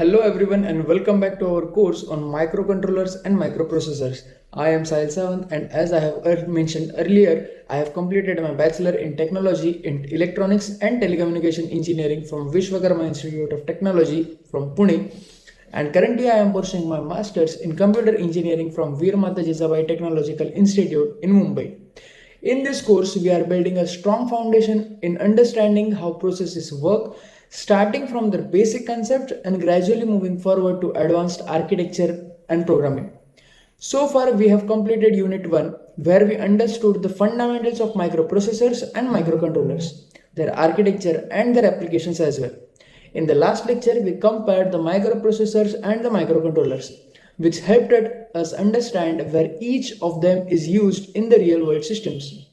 Hello everyone and welcome back to our course on microcontrollers and microprocessors. I am Sahil and as I have mentioned earlier, I have completed my bachelor in technology in electronics and telecommunication engineering from Vishwakarma Institute of Technology from Pune, and currently I am pursuing my masters in computer engineering from Veer Mata Jizabai Technological Institute in Mumbai. In this course, we are building a strong foundation in understanding how processes work, starting from their basic concept and gradually moving forward to advanced architecture and programming. So far, we have completed Unit 1, where we understood the fundamentals of microprocessors and microcontrollers, their architecture and their applications as well. In the last lecture, we compared the microprocessors and the microcontrollers, which helped us understand where each of them is used in the real world systems.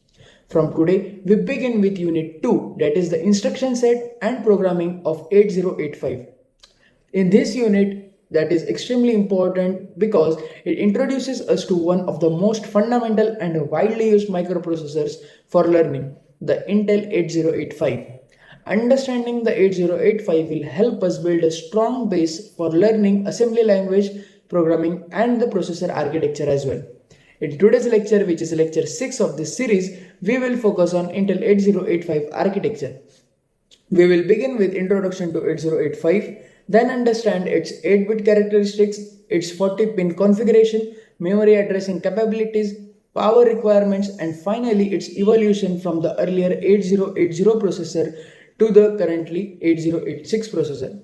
From today, we begin with Unit 2, that is the instruction set and programming of 8085. In this unit, that is extremely important because it introduces us to one of the most fundamental and widely used microprocessors for learning, the Intel 8085. Understanding the 8085 will help us build a strong base for learning assembly language, programming, and the processor architecture as well. In today's lecture, which is lecture 6 of this series, we will focus on Intel 8085 architecture. We will begin with introduction to 8085, then understand its 8-bit characteristics, its 40-pin configuration, memory addressing capabilities, power requirements, and finally its evolution from the earlier 8080 processor to the currently 8086 processor.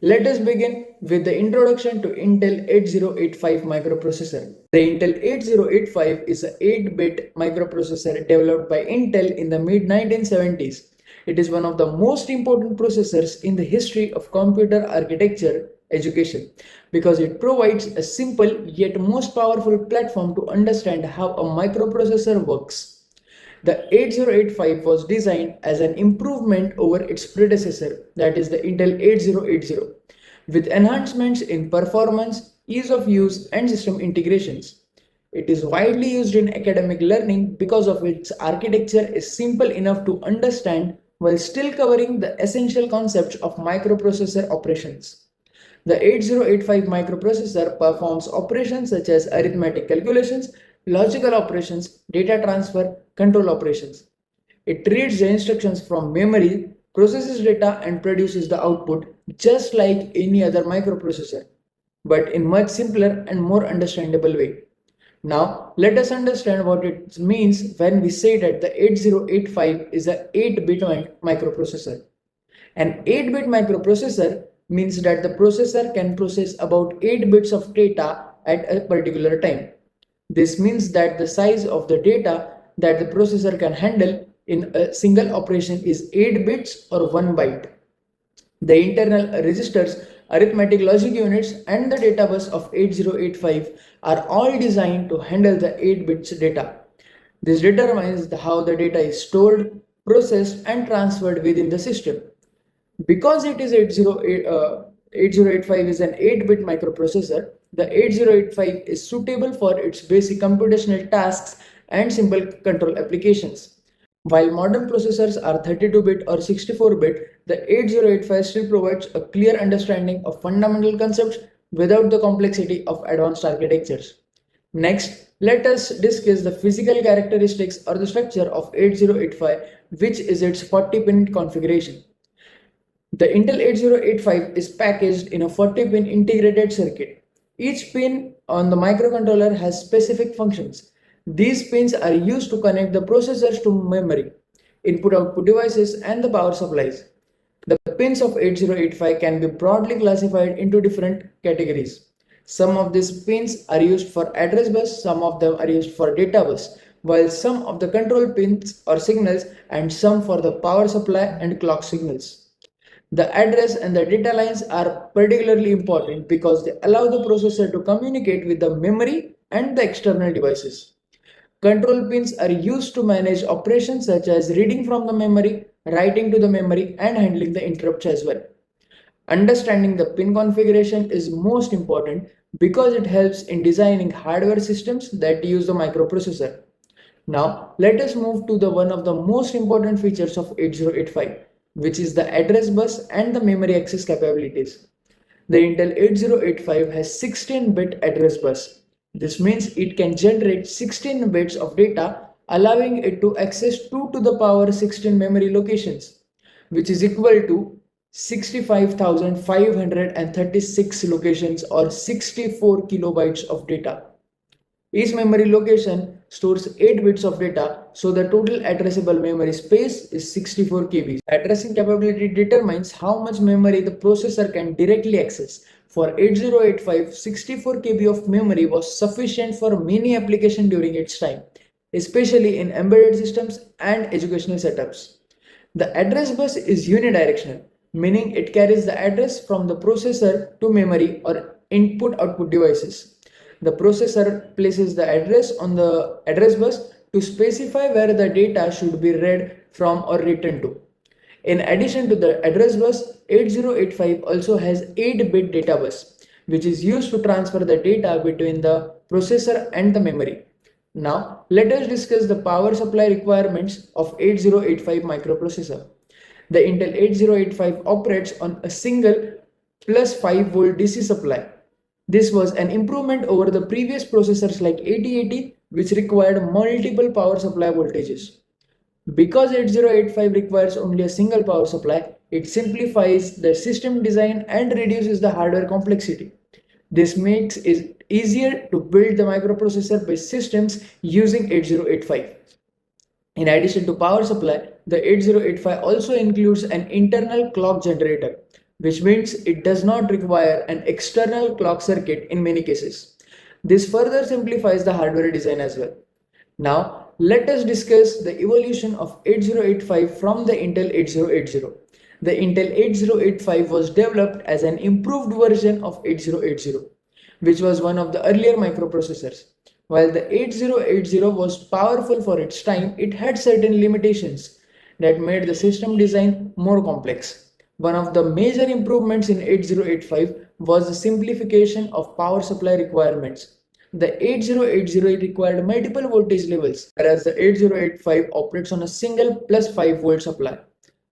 Let us begin with the introduction to Intel 8085 microprocessor. The Intel 8085 is an 8-bit microprocessor developed by Intel in the mid-1970s. It is one of the most important processors in the history of computer architecture education because it provides a simple yet most powerful platform to understand how a microprocessor works. The 8085 was designed as an improvement over its predecessor, that is the Intel 8080, with enhancements in performance, ease of use, and system integrations. It is widely used in academic learning because of its architecture is simple enough to understand while still covering the essential concepts of microprocessor operations. The 8085 microprocessor performs operations such as arithmetic calculations, logical operations, data transfer, control operations. It reads the instructions from memory, processes data, and produces the output just like any other microprocessor, but in much simpler and more understandable way. Now, let us understand what it means when we say that the 8085 is a 8-bit microprocessor. An 8-bit microprocessor means that the processor can process about 8 bits of data at a particular time. This means that the size of the data that the processor can handle in a single operation is 8 bits or 1 byte. The internal registers, arithmetic logic units, and the data bus of 8085 are all designed to handle the 8 bits data. This determines how the data is stored, processed, and transferred within the system. Because it is 8085 is an 8-bit microprocessor, the 8085 is suitable for its basic computational tasks and simple control applications. While modern processors are 32-bit or 64-bit, the 8085 still provides a clear understanding of fundamental concepts without the complexity of advanced architectures. Next, let us discuss the physical characteristics or the structure of 8085, which is its 40-pin configuration. The Intel 8085 is packaged in a 40-pin integrated circuit. Each pin on the microcontroller has specific functions. These pins are used to connect the processors to memory, input-output devices, and the power supplies. The pins of 8085 can be broadly classified into different categories. Some of these pins are used for address bus, some of them are used for data bus, while some of the control pins or signals and some for the power supply and clock signals. The address and the data lines are particularly important because they allow the processor to communicate with the memory and the external devices. Control pins are used to manage operations such as reading from the memory, writing to the memory, and handling the interrupts as well. Understanding the pin configuration is most important because it helps in designing hardware systems that use the microprocessor. Now, let us move to the one of the most important features of 8085, which is the address bus and the memory access capabilities. The Intel 8085 has 16-bit address bus. This means it can generate 16 bits of data, allowing it to access 2 to the power 16 memory locations, which is equal to 65,536 locations or 64 kilobytes of data. Each memory location stores 8 bits of data, so the total addressable memory space is 64 KB. Addressing capability determines how much memory the processor can directly access. For 8085, 64 KB of memory was sufficient for many applications during its time, especially in embedded systems and educational setups. The address bus is unidirectional, meaning it carries the address from the processor to memory or input-output devices. The processor places the address on the address bus to specify where the data should be read from or written to. In addition to the address bus, 8085 also has 8-bit data bus, which is used to transfer the data between the processor and the memory. Now, let us discuss the power supply requirements of 8085 microprocessor. The Intel 8085 operates on a single plus 5 volt DC supply. This was an improvement over the previous processors like 8080, which required multiple power supply voltages. Because 8085 requires only a single power supply, it simplifies the system design and reduces the hardware complexity. This makes it easier to build the microprocessor based systems using 8085. In addition to power supply, the 8085 also includes an internal clock generator, which means it does not require an external clock circuit in many cases. This further simplifies the hardware design as well. Now, let us discuss the evolution of 8085 from the Intel 8080. The Intel 8085 was developed as an improved version of 8080, which was one of the earlier microprocessors. While the 8080 was powerful for its time, it had certain limitations that made the system design more complex. One of the major improvements in 8085 was the simplification of power supply requirements. The 8080 required multiple voltage levels, whereas the 8085 operates on a single plus 5 volt supply.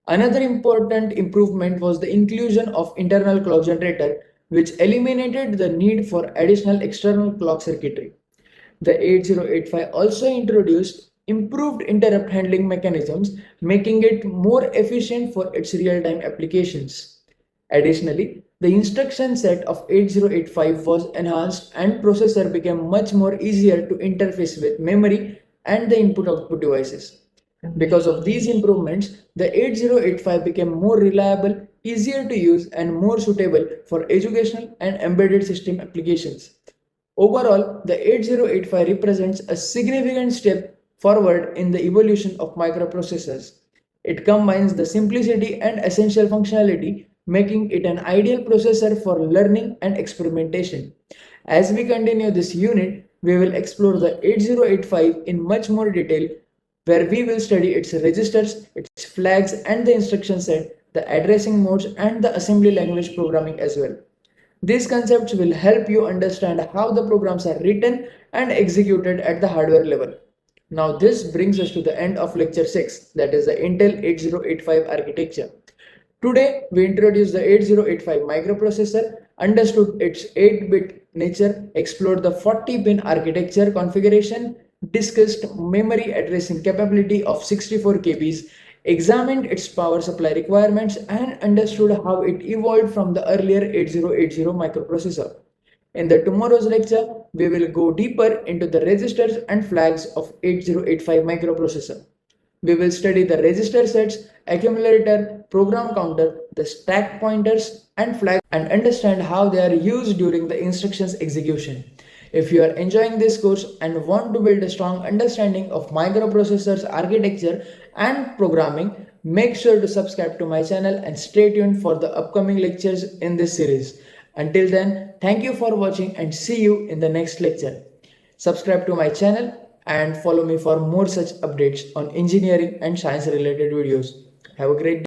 Another important improvement was the inclusion of internal clock generator, which eliminated the need for additional external clock circuitry. The 8085 also introduced improved interrupt handling mechanisms, making it more efficient for its real-time applications. Additionally, the instruction set of 8085 was enhanced and processor became much more easier to interface with memory and the input-output devices. Because of these improvements, the 8085 became more reliable, easier to use, and more suitable for educational and embedded system applications. Overall, the 8085 represents a significant step forward in the evolution of microprocessors. It combines the simplicity and essential functionality, making it an ideal processor for learning and experimentation. As we continue this unit, we will explore the 8085 in much more detail, where we will study its registers, its flags, and the instruction set, the addressing modes, and the assembly language programming as well. These concepts will help you understand how the programs are written and executed at the hardware level. Now this brings us to the end of lecture 6, that is the Intel 8085 architecture. Today we introduced the 8085 microprocessor, understood its 8-bit nature, explored the 40-pin architecture configuration, discussed memory addressing capability of 64 KBs, examined its power supply requirements, and understood how it evolved from the earlier 8080 microprocessor. In the tomorrow's lecture, we will go deeper into the registers and flags of 8085 microprocessor. We will study the register sets, accumulator, program counter, the stack pointers, and flags, and understand how they are used during the instructions execution. If you are enjoying this course and want to build a strong understanding of microprocessors architecture and programming, make sure to subscribe to my channel and stay tuned for the upcoming lectures in this series. Until then, thank you for watching and see you in the next lecture. Subscribe to my channel and follow me for more such updates on engineering and science related videos. Have a great day.